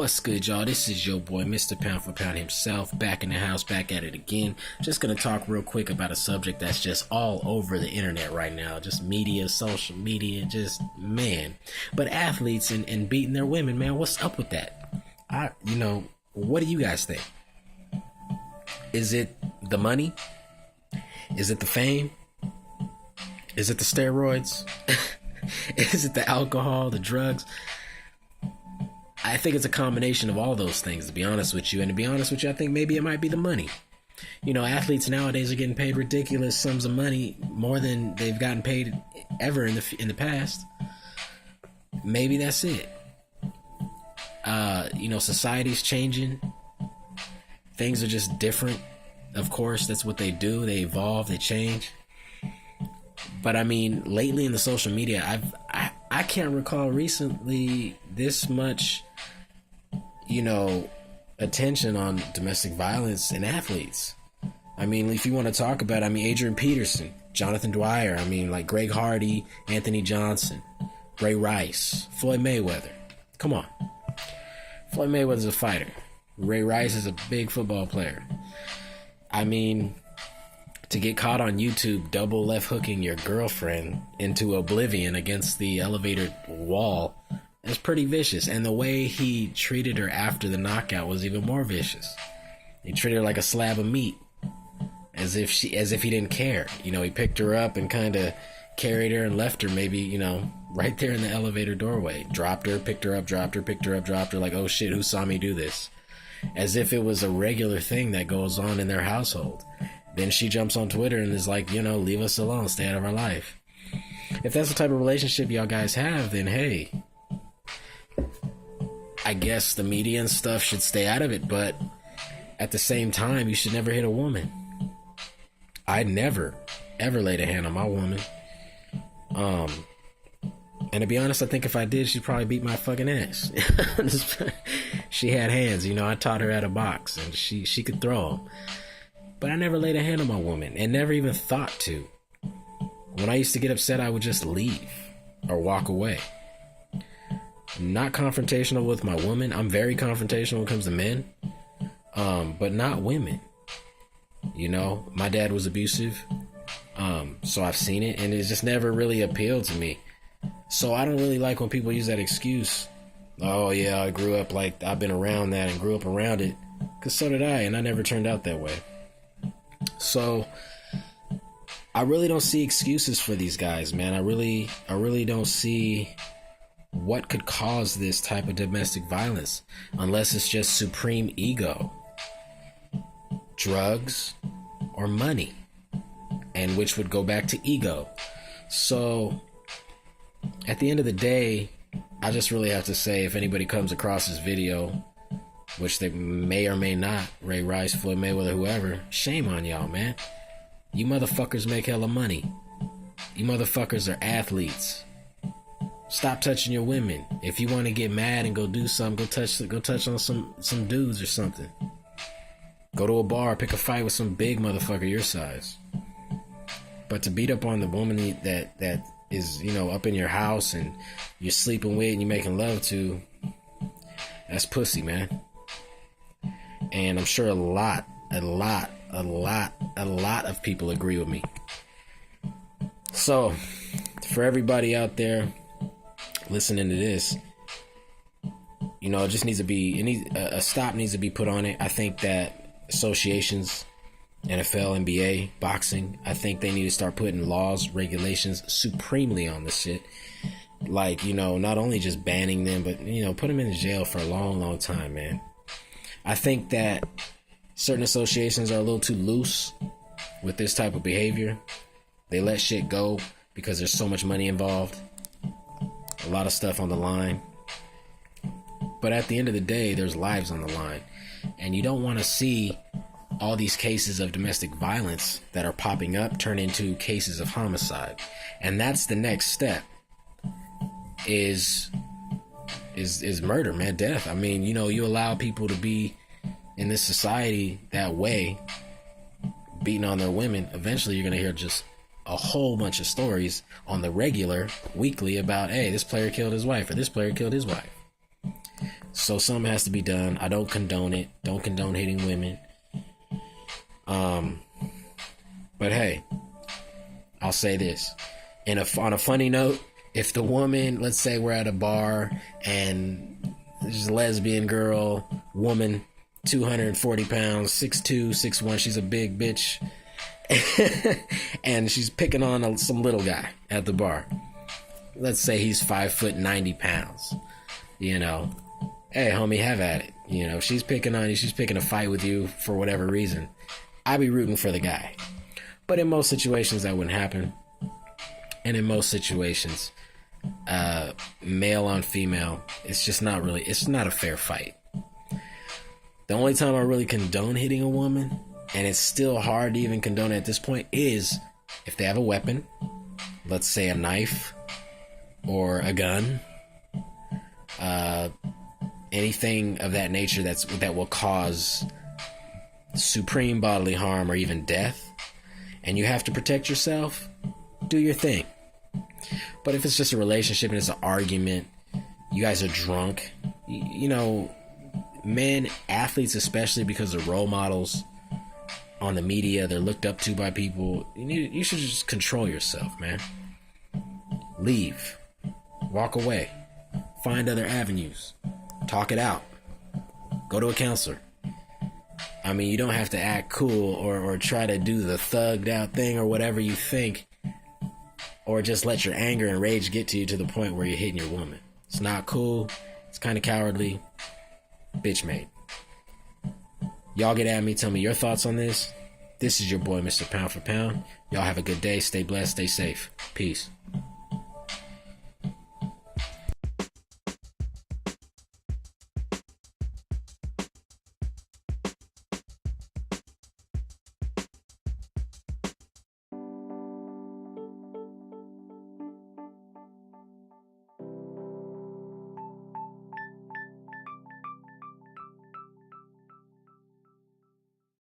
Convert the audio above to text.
What's good, y'all? This is your boy, Mr. Pound for Pound himself, back in the house, back at it again. Just gonna talk real quick about a subject that's just all over the internet right now. Just media, social media, just, man. But athletes and beating their women, man, what's up with that? What do you guys think? Is it the money? Is it the fame? Is it the steroids? Is it the alcohol, the drugs? I think it's a combination of all those things, to be honest with you. And to be honest with you, I think maybe it might be the money. You know, athletes nowadays are getting paid ridiculous sums of money, more than they've gotten paid ever in the past. Maybe that's it. Society's changing. Things are just different. Of course, that's what they do. They evolve, they change. But I mean, lately in the social media, I can't recall recently this much, attention on domestic violence in athletes. I mean, if you want to talk about, Adrian Peterson, Jonathan Dwyer, like Greg Hardy, Anthony Johnson, Ray Rice, Floyd Mayweather. Come on. Floyd Mayweather's a fighter. Ray Rice is a big football player. To get caught on YouTube double left hooking your girlfriend into oblivion against the elevator wall is pretty vicious. And the way he treated her after the knockout was even more vicious. He treated her like a slab of meat, as if he didn't care. He picked her up and kind of carried her and left her maybe, right there in the elevator doorway. Dropped her, picked her up, dropped her, picked her up, dropped her, like, oh shit, who saw me do this? As if it was a regular thing that goes on in their household. Then she jumps on Twitter and is like, leave us alone, stay out of our life. If that's the type of relationship y'all guys have, then hey, I guess the media and stuff should stay out of it, but at the same time, you should never hit a woman. I'd never, ever laid a hand on my woman. And to be honest, I think if I did, she'd probably beat my fucking ass. She had hands, I taught her how to box, and she could throw them. But I never laid a hand on my woman, and never even thought to. When I used to get upset, I would just leave or walk away. I'm not confrontational with my woman. I'm very confrontational when it comes to men, but not women. My dad was abusive, so I've seen it, and it just never really appealed to me. So I don't really like when people use that excuse. Oh yeah, I grew up like I've been around that and grew up around it, because so did I, and I never turned out that way. So I really don't see excuses for these guys, man. I really don't see what could cause this type of domestic violence, unless it's just supreme ego, drugs, or money, and which would go back to ego. So at the end of the day, I just really have to say, if anybody comes across this video, which they may or may not, Ray Rice, Floyd Mayweather, whoever, shame on y'all, man. You motherfuckers make hella money. You motherfuckers are athletes. Stop touching your women. If you want to get mad and go do something, go touch on some dudes or something. Go to a bar, pick a fight with some big motherfucker your size. But to beat up on the woman that is, up in your house and you're sleeping with and you're making love to, that's pussy, man. And I'm sure a lot of people agree with me. So, for everybody out there listening to this, it just needs to be, a stop needs to be put on it. I think that associations, NFL, NBA, boxing, I think they need to start putting laws, regulations supremely on this shit. Like, not only just banning them, but, put them in jail for a long, long time, man. I think that certain associations are a little too loose with this type of behavior. They let shit go because there's so much money involved. A lot of stuff on the line. But at the end of the day, there's lives on the line. And you don't want to see all these cases of domestic violence that are popping up turn into cases of homicide. And that's the next step. Is murder, man, death. You allow people to be in this society that way, beating on their women. Eventually you're going to hear just a whole bunch of stories on the regular, weekly, about, hey, this player killed his wife or this player killed his wife. So something has to be done. I don't condone it. Don't condone hitting women. But hey, I'll say this. On a funny note, if the woman, let's say we're at a bar and there's a lesbian girl, woman, 240 pounds, 6'2", 6'1", she's a big bitch, and she's picking on some little guy at the bar. Let's say he's 5 foot 90 pounds. You know, hey homie, have at it. You know, she's picking on you, she's picking a fight with you for whatever reason. I'd be rooting for the guy. But in most situations that wouldn't happen. And in most situations, male on female, it's not a fair fight. The only time I really condone hitting a woman, and it's still hard to even condone it at this point, is if they have a weapon, let's say a knife or a gun, anything of that nature that will cause supreme bodily harm or even death, and you have to protect yourself, do your thing. But if it's just a relationship and it's an argument, you guys are drunk, you know, men, athletes especially, because they're role models on the media, they're looked up to by people, you should just control yourself, man. Leave. Walk away. Find other avenues. Talk it out. Go to a counselor. I mean, you don't have to act cool or try to do the thugged out thing or whatever you think, or just let your anger and rage get to you to the point where you're hitting your woman. It's not cool. It's kind of cowardly. Bitch made. Y'all get at me. Tell me your thoughts on this. This is your boy, Mr. Pound for Pound. Y'all have a good day. Stay blessed. Stay safe. Peace.